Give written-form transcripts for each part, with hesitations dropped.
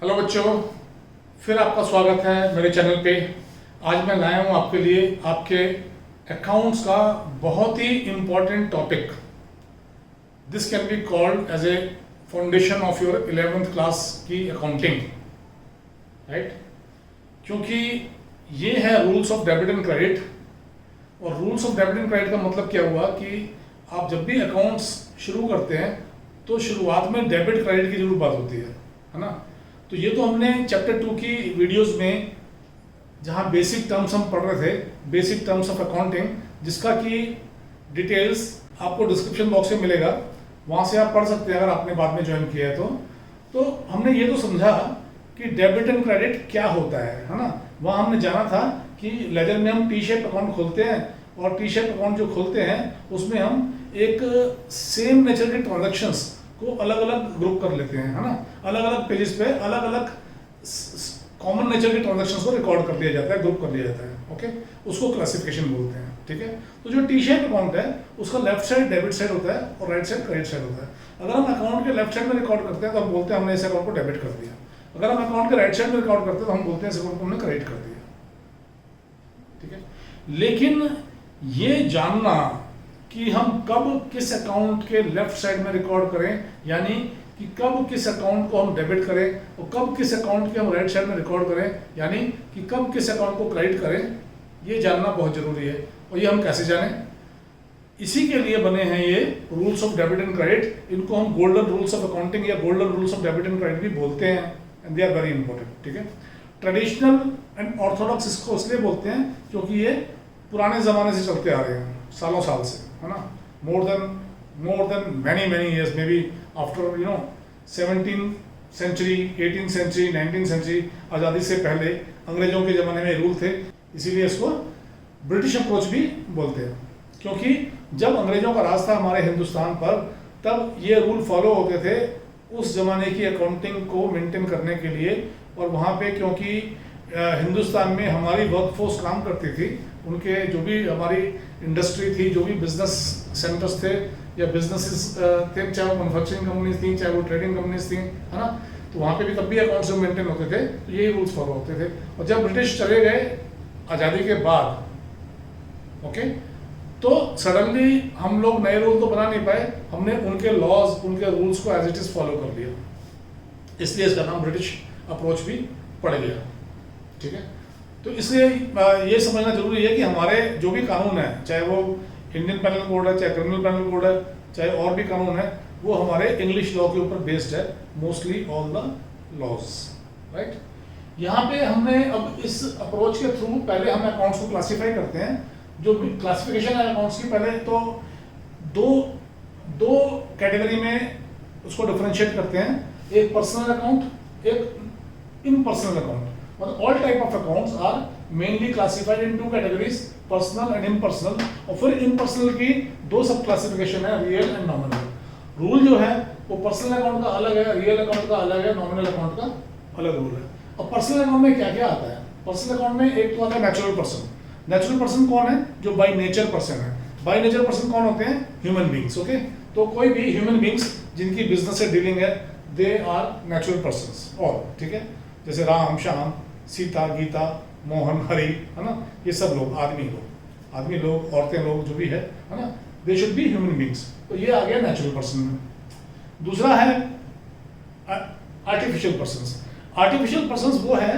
Hello बच्चों, फिर आपका स्वागत है मेरे चैनल पे। आज मैं लाया हूँ आपके लिए आपके अकाउंट्स का बहुत ही important topic. This can be called as a foundation of your 11th class की अकाउंटिंग, राइट। क्योंकि ये है rules of debit and credit. और rules of debit and credit का मतलब क्या हुआ कि आप जब भी अकाउंट्स शुरू करते हैं तो शुरुआत में डेबिट क्रेडिट की जरूर बात होती है ना। तो ये तो हमने चैप्टर 2 की वीडियोस में जहाँ बेसिक टर्म्स हम पढ़ रहे थे, बेसिक टर्म्स ऑफ अकाउंटिंग, जिसका कि डिटेल्स आपको डिस्क्रिप्शन बॉक्स में मिलेगा, वहाँ से आप पढ़ सकते हैं अगर आपने बाद में ज्वाइन किया है तो हमने ये तो समझा कि डेबिट एंड क्रेडिट क्या होता है ना। वहाँ हमने जाना था कि लेजर में हम टी शेप अकाउंट खोलते हैं और टी शेप अकाउंट जो खोलते हैं उसमें हम एक सेम नेचर के ट्रांजेक्शन्स को अलग अलग ग्रुप कर लेते हैं, है ना। अलग अलग पेजेस पे अलग अलग कॉमन नेचर के ट्रांजैक्शंस को रिकॉर्ड कर लिया जाता है, ग्रुप कर लिया जाता है, ओके। उसको क्लासिफिकेशन बोलते हैं, ठीक है। तो जो टी शेप अकाउंट है उसका लेफ्ट साइड डेबिट साइड होता है और राइट साइड क्रेडिट साइड होता है। अगर हम अकाउंट के लेफ्ट साइड में रिकॉर्ड करते हैं तो हम बोलते हैं हमने इस अकाउंट को डेबिट कर दिया। अगर हम अकाउंट के राइट साइड में रिकॉर्ड करते हैं तो हम बोलते हैं इस अकाउंट को हमने क्रेडिट कर दिया, ठीक है। लेकिन ये जानना कि हम कब किस अकाउंट के लेफ्ट साइड में रिकॉर्ड करें, यानी कि कब किस अकाउंट को हम डेबिट करें और कब किस अकाउंट के हम राइट साइड में रिकॉर्ड करें, यानी कि कब किस अकाउंट को क्रेडिट करें, ये जानना बहुत जरूरी है। और ये हम कैसे जानें? इसी के लिए बने हैं ये rules of debit and credit. इनको हम गोल्डन रूल्स ऑफ अकाउंटिंग या golden rules of debit and credit भी बोलते हैं, and they are very important, ठीक है। ट्रेडिशनल एंड ऑर्थोडॉक्स इसको इसलिए बोलते हैं क्योंकि ये पुराने जमाने से चलते आ रहे हैं, सालों साल से, है ना। more than many years, maybe after 17th century, 18th century, 19th century, आज़ादी से पहले अंग्रेजों के ज़माने में रूल थे। इसीलिए इसको ब्रिटिश अप्रोच भी बोलते हैं, क्योंकि जब अंग्रेजों का राज था हमारे हिंदुस्तान पर तब ये रूल फॉलो होते थे उस ज़माने की अकाउंटिंग को मेंटेन करने के लिए। और वहाँ पे क्योंकि हिंदुस्तान में हमारी वर्कफोर्स काम करती थी, उनके जो भी हमारी इंडस्ट्री थी, जो भी बिजनेस सेंटर्स थे या बिजनेसेस थे, चाहे वो मैन्युफैक्चरिंग कंपनीज थी, चाहे वो ट्रेडिंग कंपनीज थी, है ना। तो वहाँ पे भी तब भी अकाउंट्स मेंटेन होते थे, तो यही रूल्स फॉलो होते थे। और जब ब्रिटिश चले गए आज़ादी के बाद, ओके, तो सडनली हम लोग नए रूल तो बना नहीं पाए, हमने उनके लॉज, उनके रूल्स को एज इट इज फॉलो कर लिया। इसलिए इसका नाम ब्रिटिश अप्रोच भी पड़ गया, ठीक है। तो इसलिए ये समझना जरूरी है कि हमारे जो भी कानून है, चाहे वो इंडियन पेनल कोड है, चाहे क्रिमिनल पेनल कोड है, चाहे और भी कानून है, वो हमारे इंग्लिश लॉ के ऊपर बेस्ड है, mostly all the laws, right. यहाँ पे हमने अब इस अप्रोच के थ्रू पहले हम अकाउंट्स को क्लासीफाई करते हैं। जो क्लासिफिकेशन है अकाउंट्स की, पहले तो दो कैटेगरी में उसको डिफरेंशिएट करते हैं, एक पर्सनल अकाउंट, एक impersonal account. All type of accounts are mainly classified in two categories, personal and impersonal। और फिर impersonal की दो सब क्लासिफिकेशन है, रियल एंड नॉमिनल। रूल जो है वो पर्सनल अकाउंट का अलग है, रियल अकाउंट का अलग है, नॉमिनल अकाउंट का अलग रूल है। और पर्सनल अकाउंट में क्या क्या आता है? पर्सनल अकाउंट में एक तो आता है नेचुरल पर्सन। नेचुरल पर्सन कौन है? जो बाई नेचर पर्सन है। बाई नेचर पर्सन कौन होते हैं? Human beings, okay. तो कोई भी ह्यूमन बींग्स जिनकी बिजनेस से डीलिंग है, दे आर नेचुरल पर्सन, और ठीक है, जैसे राम, श्याम, सीता, गीता, मोहन, हरि, है ना, ये सब लोग, आदमी लोग, औरतें लोग, जो भी है ना, they should be human beings. तो ये आ गया नेचुरल पर्सन में। दूसरा है आर्टिफिशियल पर्सन्स। आर्टिफिशियल पर्सन्स वो है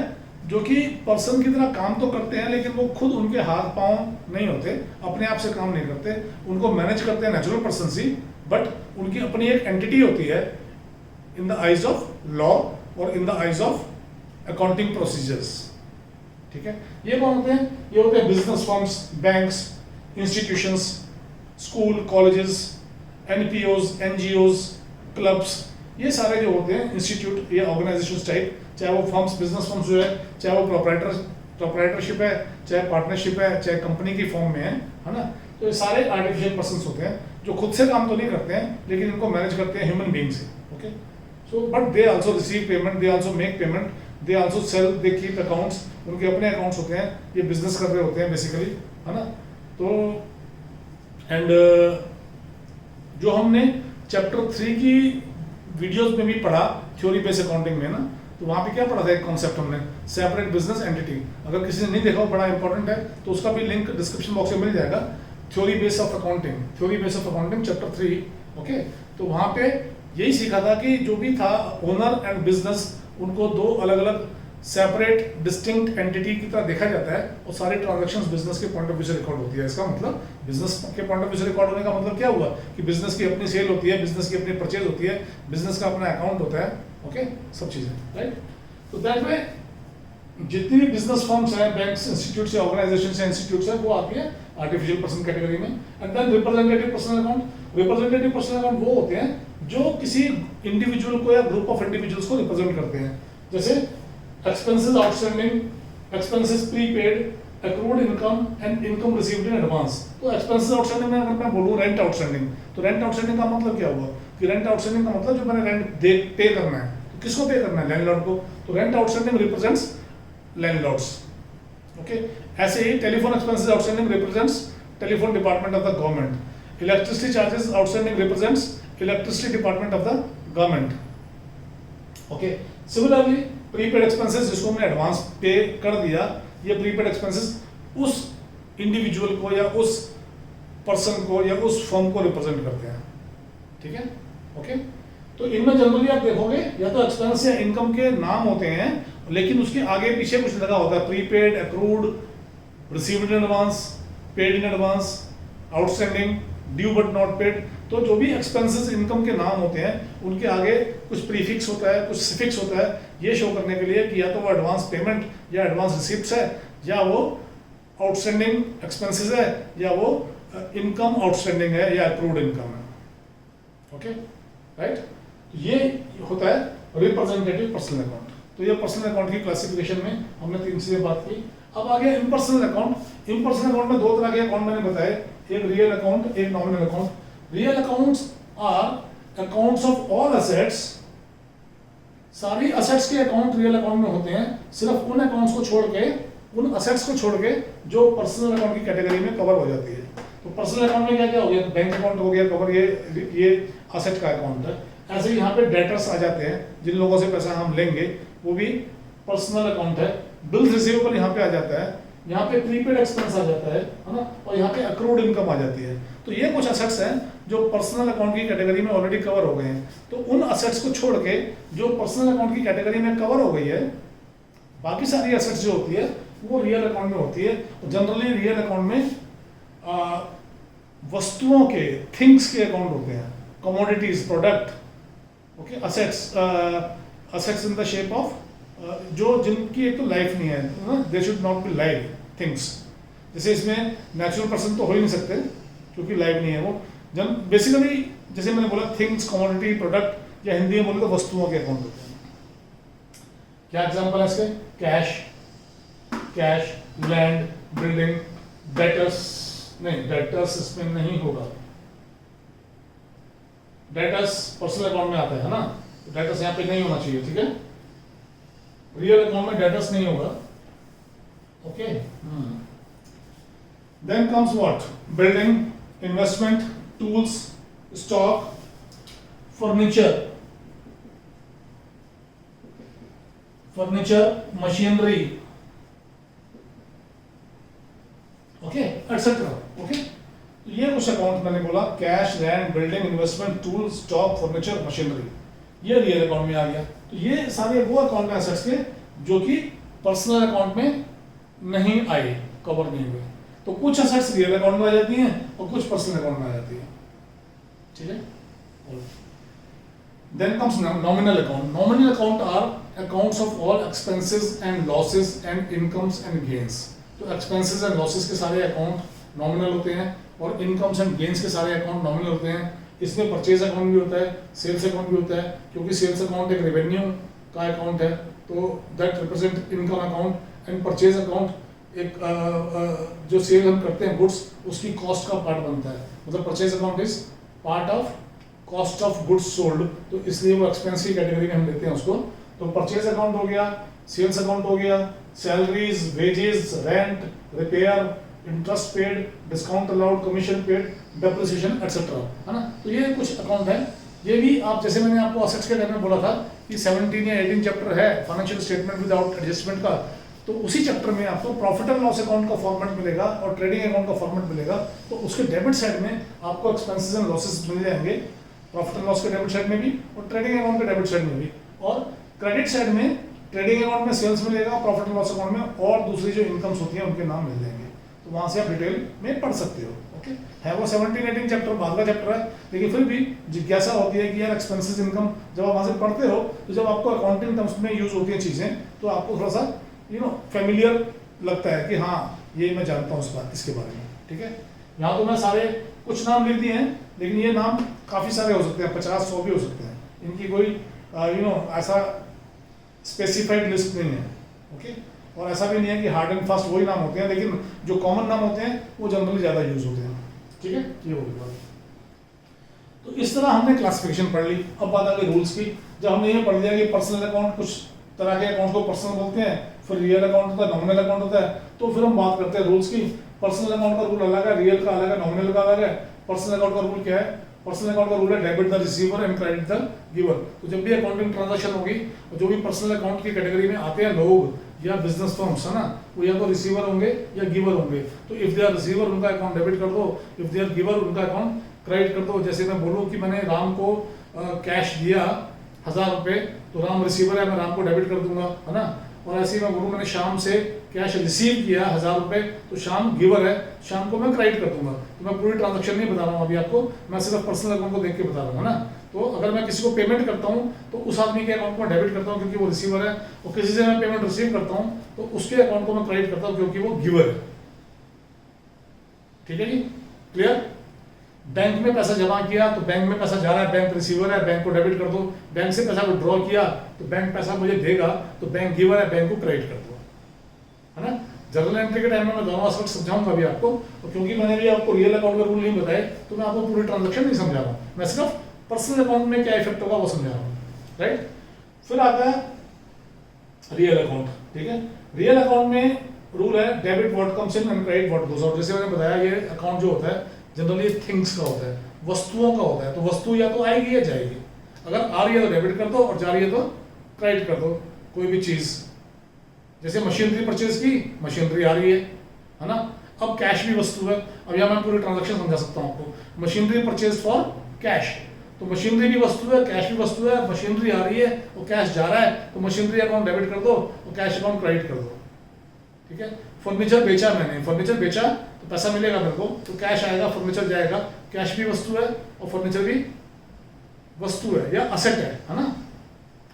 जो कि पर्सन की तरह काम तो करते हैं, लेकिन वो खुद, उनके हाथ पांव नहीं होते, अपने आप से काम नहीं करते, उनको मैनेज करते हैं नेचुरल पर्सन ही, बट उनकी अपनी एक एंटिटी होती है in the eyes of law और in the eyes of accounting procedures, ठीक है। ये कौन होते हैं? ये होते हैं business firms, banks, institutions, school, colleges, NPOs, NGOs, clubs, ये सारे जो होते हैं इंस्टीट्यूट या ऑर्गेनाइजेशंस टाइप, चाहे वो फर्म्स, बिजनेस फर्म्स जो है, चाहे वो प्रोप्राइटरशिप है, चाहे पार्टनरशिप है, चाहे कंपनी की फॉर्म में है ना। तो ये सारे आर्टिफिशियल पर्सन्स होते हैं जो खुद से काम तो नहीं करते हैं, लेकिन इनको मैनेज करते हैं human beings, okay. So but they also receive payment, they also make payment, they also sell, they keep accounts. उनके अपने अकाउंट्स होते हैं, ये बिजनेस कर रहे होते हैं बेसिकली, है ना। तो एंड जो हमने चैप्टर 3 की वीडियोस में भी पढ़ा थ्योरी बेस्ड अकाउंटिंग में ना, तो वहाँ पे क्या पढ़ा था एक कॉन्सेप्ट हमने, सेपरेट बिजनेस एंटिटी। अगर किसी ने नहीं देखा हो, बड़ा इंपॉर्टेंट है, तो उसका भी लिंक डिस्क्रिप्शन बॉक्स में मिल जाएगा। Theory base of accounting chapter 3। Okay, तो वहाँ पे यही सीखा था कि जो भी था ओनर एंड बिजनेस, उनको दो अलग अलग सेपरेट डिस्टिंक्ट एंटिटी की तरह देखा जाता है, और सारे ट्रांजैक्शंस बिजनेस के पॉइंट ऑफ व्यू से रिकॉर्ड होती है। इसका मतलब बिजनेस के पॉइंट ऑफ व्यू से रिकॉर्ड होने का मतलब क्या हुआ कि बिजनेस की अपनी सेल होती है, बिजनेस की अपनी परचेज होती है, बिजनेस का अपना अकाउंट होता है। ओके, सब चीजें, राइट। तो दैट वे जितनी भी बिजनेस फर्म्स हैं, बैंक्स, इंस्टीट्यूट्स या ऑर्गेनाइजेशंस या इंस्टीट्यूट्स हैं, वो आती है आर्टिफिशियल पर्सन कैटेगरी में। And then representative personal account. Representative personal account वो होते हैं जो किसी इंडिविजुअल को या ग्रुप ऑफ इंडिविजुअल्स को रिप्रेजेंट करते हैं। जैसे expenses outstanding, expenses prepaid, accrued income and income received in advance। तो एक्सपेंसेस आउटस्टैंडिंग में अगर मैं बोलूं रेंट आउटस्टैंडिंग, तो रेंट आउटस्टैंडिंग का मतलब क्या हुआ कि रेंट आउटस्टैंडिंग का मतलब जो मैंने रेंट पे करना है, तो किसको पे करना है? लैंडलॉर्ड को। तो rent outstanding represents landlords. Okay, ऐसे ही telephone expenses outstanding represents telephone department of the government. Electricity charges outstanding represents electricity department of the government. Okay, similarly prepaid expenses जिसको हमने एडवांस पे कर दिया, ये प्रीपेड एक्सपेंसेस उस इंडिविजुअल को या उस पर्सन को या उस फर्म को रिप्रेजेंट करते हैं। ठीक है, ओके। तो इनमें जनरली आप देखोगे या तो एक्सपेंस या इनकम के नाम होते हैं, लेकिन उसके आगे पीछे कुछ लगा होता है, prepaid, accrued, received in advance, paid in advance, outstanding, due but not paid. तो जो भी एक्सपेंसेस इनकम के नाम होते हैं, उनके आगे कुछ प्रीफिक्स होता है, कुछ सिफिक्स होता है, ये शो करने के लिए कि या तो वो एडवांस पेमेंट या एडवांस रिसिप्ट्स है, या वो आउटस्टैंडिंग एक्सपेंसेस है, या वो इनकम आउटस्टैंडिंग है, या अक्रूड इनकम है। Okay, right. ये होता है रिप्रेजेंटेटिव पर्सनल अकाउंट। तो ये पर्सनल अकाउंट की क्लासिफिकेशन में हमने 3 चीजें बात की। अब आ गया इम्पर्सनल अकाउंट। इम्पर्सनल अकाउंट में 2 तरह के अकाउंट मैंने बताए, एक रियल अकाउंट, एक nominal account. Real accounts are accounts of all assets. सारी असेट्स के अकाउंट रियल अकाउंट में होते हैं, सिर्फ उन अकाउंट्स को छोड़ के, उन असेट्स को छोड़ के जो पर्सनल अकाउंट की कैटेगरी में कवर हो जाती है। तो पर्सनल अकाउंट में क्या क्या हो गया? बैंक अकाउंट हो गया कवर, ये असेट का अकाउंट है। ऐसे ही यहाँ पे डेटर्स आ जाते हैं, जिन लोगों से पैसा हम लेंगे, वो भी पर्सनल अकाउंट है। बिल्स रिसीवेबल यहाँ पे आ जाता है, यहाँ पे प्रीपेड एक्सपेंस आ जाता है ना, और यहाँ पे अक्रूड इनकम आ जाती है। तो ये कुछ असेट्स हैं जो पर्सनल अकाउंट की कैटेगरी में ऑलरेडी कवर हो गए हैं। तो उन असेट्स को छोड़ के जो पर्सनल अकाउंट की कैटेगरी में कवर हो गई है, बाकी सारी असेट्स जो होती है वो रियल अकाउंट में होती है। जनरली रियल अकाउंट में वस्तुओं के, थिंग्स के अकाउंट होते हैं, commodities, product, okay, assets in the shape of जो जिनकी एक तो लाइफ नहीं है, they should not be live things. जैसे इसमें नेचुरल पर्सन तो हो ही नहीं सकते क्योंकि लाइव नहीं है वो। जब बेसिकली जैसे मैंने बोला थिंग्स, कमोडिटी, प्रोडक्ट, या हिंदी में बोले तो वस्तुओं के अकाउंट होते हैं। क्या एग्जांपल है इसके? कैश, लैंड, बिल्डिंग, डेटर्स, नहीं डेटर्स इसमें नहीं होगा, डेटर्स पर्सनल अकाउंट में आता है ना, तो डेटर्स यहाँ पे नहीं होना चाहिए, ठीक है। रियल अकाउंट में डेटर्स नहीं होगा, okay. Then comes what? Building, investment, tools, stock, furniture, machinery, okay, etcetera. Okay, ये कुछ अकाउंट मैंने बोला, cash, land, building, investment, tool, stock, furniture, machinery, ये रियल अकाउंट में आ गया। तो ये सारे वो अकाउंट हैं एसेट्स के जो कि पर्सनल अकाउंट में नहीं आए, कवर नहीं हुए। तो कुछ एसेट्स रियल अकाउंट में आ जाती हैं और कुछ पर्सनल अकाउंट में आ जाती है, ठीक है। Then comes nominal account. Nominal account are accounts of all expenses and losses and incomes and gains. तो एक्सपेंसेस एंड लॉसेस के सारे अकाउंट नॉमिनल होते हैं और इनकम्स एंड गेन्स के सारे अकाउंट नॉमिनल होते हैं। इसमें परचेज अकाउंट भी होता है, सेल्स अकाउंट भी होता है, क्योंकि सेल्स अकाउंट एक रेवेन्यू का अकाउंट है, तो that represent income account. And purchase account एक जो सेल हम करते हैं गुड्स, उसकी कॉस्ट का पार्ट बनता है, मतलब purchase account is part of cost of goods sold, तो इसलिए वो एक्सपेंस की कैटेगरी में हम लेते हैं उसको। तो परचेज अकाउंट हो गया, सेल्स अकाउंट हो गया, salaries, wages, rent, repair, interest paid, discount allowed, commission paid, depreciation, etcetera, है ना। तो ये कुछ अकाउंट है ये भी आप, जैसे मैंने आपको असेट्स के टाइम में बोला था कि 17 या 18 चैप्टर है फाइनेंशियल स्टेटमेंट विदाउट एडजस्टमेंट का, तो उसी चैप्टर में आपको प्रॉफिट एंड लॉस अकाउंट का फॉर्मेट मिलेगा और ट्रेडिंग अकाउंट का फॉर्मेट मिलेगा। तो उसके डेबिट साइड में आपको एक्सपेंसेस एंड लॉसेस मिल जाएंगे, प्रॉफिट एंड लॉस के डेबिट साइड में भी और ट्रेडिंग अकाउंट के डेबिट साइड में भी। और क्रेडिट साइड में ट्रेडिंग अकाउंट में सेल्स मिलेगा, प्रॉफिट एंड लॉस अकाउंट में और दूसरी जो इनकम्स होती हैं उनके नाम मिल जाएंगे। तो वहां से आप डिटेल में पढ़ सकते हो। ओके, है वो 17-18 चैप्टर बाद का चैप्टर है, लेकिन फिर भी जिज्ञासा होती है कि यार एक्सपेंसेस इनकम जब आप वहां से पढ़ते हो तो जब आपको अकाउंटिंग टर्म्स में यूज होती है चीजें तो आपको थोड़ा सा फेमिलियर लगता है कि हाँ ये मैं जानता हूँ इस बात इसके बारे में। ठीक है, यहाँ तो मैं सारे कुछ नाम लिख दिए हैं, लेकिन ये नाम काफी सारे हो सकते हैं, 50-100 भी हो सकते हैं। इनकी कोई ऐसा स्पेसिफाइड लिस्ट नहीं है। ओके, और ऐसा भी नहीं है कि हार्ड एंड फास्ट वही नाम होते हैं, लेकिन जो कॉमन नाम होते हैं वो जनरली ज्यादा यूज होते हैं। ठीक है, ये हो गई बात। तो इस तरह हमने क्लासिफिकेशन पढ़ ली। अब बात आ गई रूल्स की। जब हमने ये पढ़ लिया कि पर्सनल अकाउंट, कुछ तरह के अकाउंट को पर्सनल बोलते हैं, फिर रियल अकाउंट होता है, नॉमिनल अकाउंट होता है, तो फिर हम बात करते हैं रूल्स की। पर्सनल अकाउंट का रूल अलग है, रियल का अलग है, नॉमिनल का अलग है। पर्सनल अकाउंट का रूल क्या है? पर्सनल अकाउंट का रूल है debit the receiver and credit the giver. तो जब भी अकाउंटिंग ट्रांजैक्शन होगी और जो भी पर्सनल अकाउंट की कैटेगरी में आते हैं लोग या बिजनेस फर्म्स, है ना, वो या तो रिसीवर होंगे या गिवर होंगे। तो इफ दे आर रिसीवर उनका अकाउंट डेबिट कर दो, इफ दे आर गिवर उनका अकाउंट क्रेडिट कर दो। जैसे मैं बोलूँ कि मैंने राम को कैश दिया 1000 रुपये, तो राम रिसीवर है, मैं राम को डेबिट कर दूंगा, है ना। और ऐसे ही मैं बोलूँ मैंने शाम से कैश रिसीव किया 1000 रुपये, तो शाम गिवर है, शाम को मैं क्रेडिट कर दूंगा। तो मैं पूरी ट्रांजैक्शन नहीं बता रहा हूँ अभी आपको, मैं सिर्फ पर्सनल अकाउंट को देख के बता रहा हूँ, है ना। तो अगर मैं किसी को पेमेंट करता हूँ तो उस आदमी के अकाउंट को डेबिट करता हूँ क्योंकि वो रिसीवर है, और किसी से मैं पेमेंट रिसीव करता हूँ तो उसके अकाउंट को मैं क्रेडिट करता हूँ क्योंकि वो गिवर है। ठीक है जी, क्लियर। बैंक में पैसा जमा किया तो बैंक में पैसा जा रहा है, बैंक रिसीवर है, बैंक को डेबिट कर दो। बैंक से पैसा विड्रॉ किया तो बैंक पैसा मुझे देगा, तो बैंक गिवर है, बैंक को क्रेडिट कर दो, है ना। जर्नल एंट्री के टाइम में मैं दोनों एस्पेक्ट समझाऊंगा अभी आपको, और क्योंकि मैंने भी आपको रियल अकाउंट का रूल नहीं बताया तो मैं आपको पूरी ट्रांजेक्शन नहीं समझा रहा हूँ, मैं सिर्फ पर्सनल अकाउंट में क्या इफेक्ट होगा वो समझा रहा हूँ, राइट। फिर आता है रियल अकाउंट। ठीक है, रियल अकाउंट में रूल है debit what comes in and credit what goes out. जैसे मैंने बताया ये अकाउंट जो होता है जनरली थिंग्स का होता है, वस्तुओं का होता है। तो वस्तु या तो आएगी या जाएगी, अगर आ रही है तो डेबिट कर दो और जा रही है तो क्रेडिट कर दो। कोई भी चीज, जैसे मशीनरी परचेज की, मशीनरी आ रही है ना। अब कैश भी वस्तु है, अब यहाँ मैं पूरी ट्रांजैक्शन समझा सकता हूँ आपको। मशीनरी परचेज फॉर कैश, तो मशीनरी भी वस्तु है, कैश भी वस्तु है। मशीनरी आ रही है और कैश जा रहा है, तो मशीनरी अकाउंट डेबिट कर दो और कैश अकाउंट क्रेडिट कर दो। ठीक है, फर्नीचर बेचा मैंने, फर्नीचर बेचा तो पैसा मिलेगा मेरे को, तो कैश आएगा, फर्नीचर जाएगा। कैश भी वस्तु है और फर्नीचर भी वस्तु है या असेट है ना।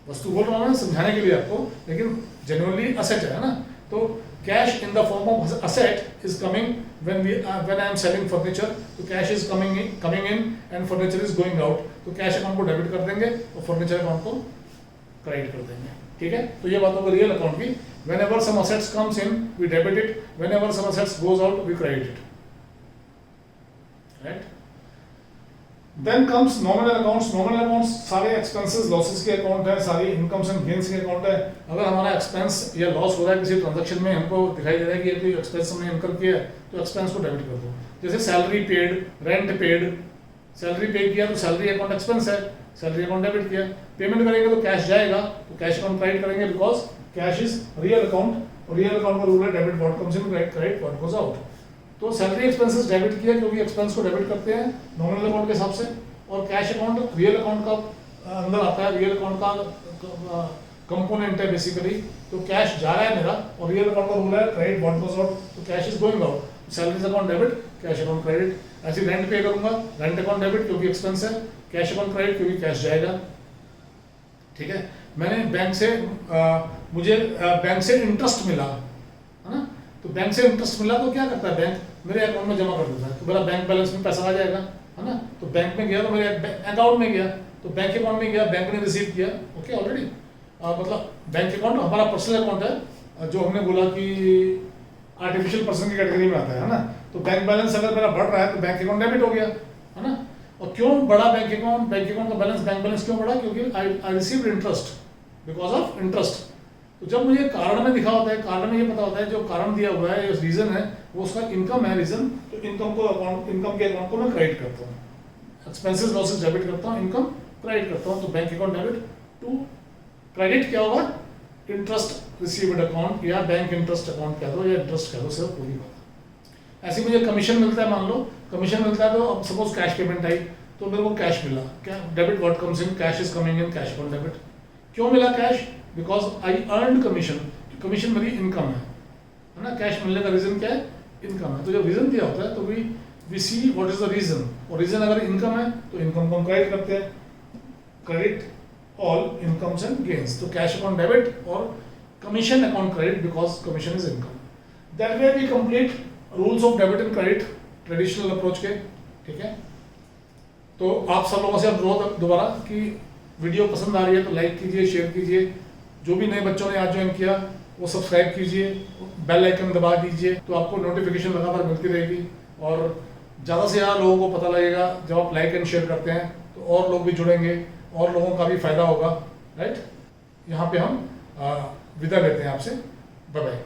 वस्तु बोल रहा हूँ मैं समझाने के लिए आपको, लेकिन जेन्युइनली असेट है ना। तो cash in the form of asset is coming when I am selling furniture, तो cash is coming in and furniture is going out. तो कैश अकाउंट को डेबिट कर देंगे और फर्नीचर अकाउंट को क्रेडिट कर देंगे। ठीक है, तो ये बात होगी रियल अकाउंट की। whenever some assets comes in we debit it, whenever some assets goes out we credit it, right. then comes nominal accounts. nominal accounts सारे expenses losses के अकाउंट है, सारी इनकम्स एंड गेन्स के account है। अगर हमारा expense या loss हो रहा है किसी ट्रांजैक्शन में, हमको दिखाई दे रहा है कि ये कोई एक्सपेंस हमने इनकम किया है, तो एक्सपेंस को डेबिट कर दो। जैसे salary paid, rent paid, salary पे किया तो सैलरी अकाउंट एक्सपेंस है, सैलरी अकाउंट डेबिट किया। पेमेंट करेंगे तो कैश जाएगा, तो कैश अकाउंट क्रेडिट करेंगे because cash is real account, और रियल अकाउंट का रूल है debit what comes in, credit what goes out. तो सैलरी एक्सपेंसेस डेबिट किया क्योंकि एक्सपेंस को डेबिट करते हैं नॉमिनल अकाउंट के हिसाब से, और कैश अकाउंट रियल अकाउंट का अंदर आता है, रियल अकाउंट का कंपोनेंट है बेसिकली। तो कैश जा रहा है मेरा और रियल अकाउंट का रूल है क्रेडिट व्हाट गोस आउट, तो cash is going out. Salaries account debit, cash account credit. ऐसे रेंट पे करूंगा, रेंट अकाउंट डेबिट क्योंकि एक्सपेंस है, कैश अकाउंट क्रेडिट क्योंकि कैश जाएगा। ठीक है, मैंने बैंक से मुझे बैंक से इंटरेस्ट मिला, है ना। तो बैंक से इंटरेस्ट मिला तो क्या करता है बैंक, मेरे अकाउंट में जमा कर देता है, तो मेरा बैंक बैलेंस में पैसा आ जाएगा, है ना। तो बैंक में गया तो मेरे अकाउंट में गया, तो बैंक अकाउंट में गया, बैंक ने रिसीव किया, ओके ऑलरेडी। मतलब बैंक अकाउंट हमारा पर्सनल अकाउंट है, जो हमने बोला कि आर्टिफिशियल पर्सन की कैटेगरी में आता है ना। तो बैंक बैलेंस अगर मेरा बढ़ रहा है तो बैंक अकाउंट डेबिट हो गया, है ना। और क्यों बढ़ा बैंक अकाउंट का बैलेंस, बैंक बैलेंस क्यों बढ़ा, क्योंकि I received interest because of interest. तो जब मुझे कारण में दिखा होता है, कारण में ये पता होता है जो कारण दिया हुआ है, रीजन है वो उसका इनकम है रीजन, तो इनकम के अकाउंट को मैं क्रेडिट करता हूँ, एक्सपेंसेस लॉसेस डेबिट करता हूँ, इनकम क्रेडिट करता हूँ, तो bank account debit to credit क्या होगा, इंटरेस्ट रिसीव्ड अकाउंट या बैंक इंटरेस्ट अकाउंट कह दो या इंटरेस्ट कह दो, सिर्फ पूरी बात। ऐसे मुझे कमीशन मिलता है, मान लो कमीशन मिलता है, तो अब सपोज कैश पेमेंट आई तो मेरे को कैश मिला, क्या debit what comes in cash is coming in cash account debit. क्यों मिला cash, because I earned commission, commission मेरी इनकम है ना। कैश मिलने का रीजन क्या है, इनकम है। तो जब रीजन दिया होता है तो we see what is the reason, और रीजन अगर इनकम है तो इनकम को हम क्रेडिट करते हैं, credit all incomes and gains. तो कैश अकाउंट डेबिट और commission account credit because commission is income. That way we complete rules of debit and credit traditional approach के, ठीक है। तो आप सब लोगों से अनुरोध दोबारा कि वीडियो पसंद आ रही है तो लाइक कीजिए, शेयर कीजिए। जो भी नए बच्चों ने आज ज्वाइन किया वो सब्सक्राइब कीजिए, बेल आइकन दबा दीजिए, तो आपको नोटिफिकेशन लगातार मिलती रहेगी और ज़्यादा से ज़्यादा लोगों को पता लगेगा। जब आप लाइक एंड शेयर करते हैं तो और लोग भी जुड़ेंगे और लोगों का भी फायदा होगा, राइट। यहाँ पे हम विदा लेते हैं आपसे, बाय बाय।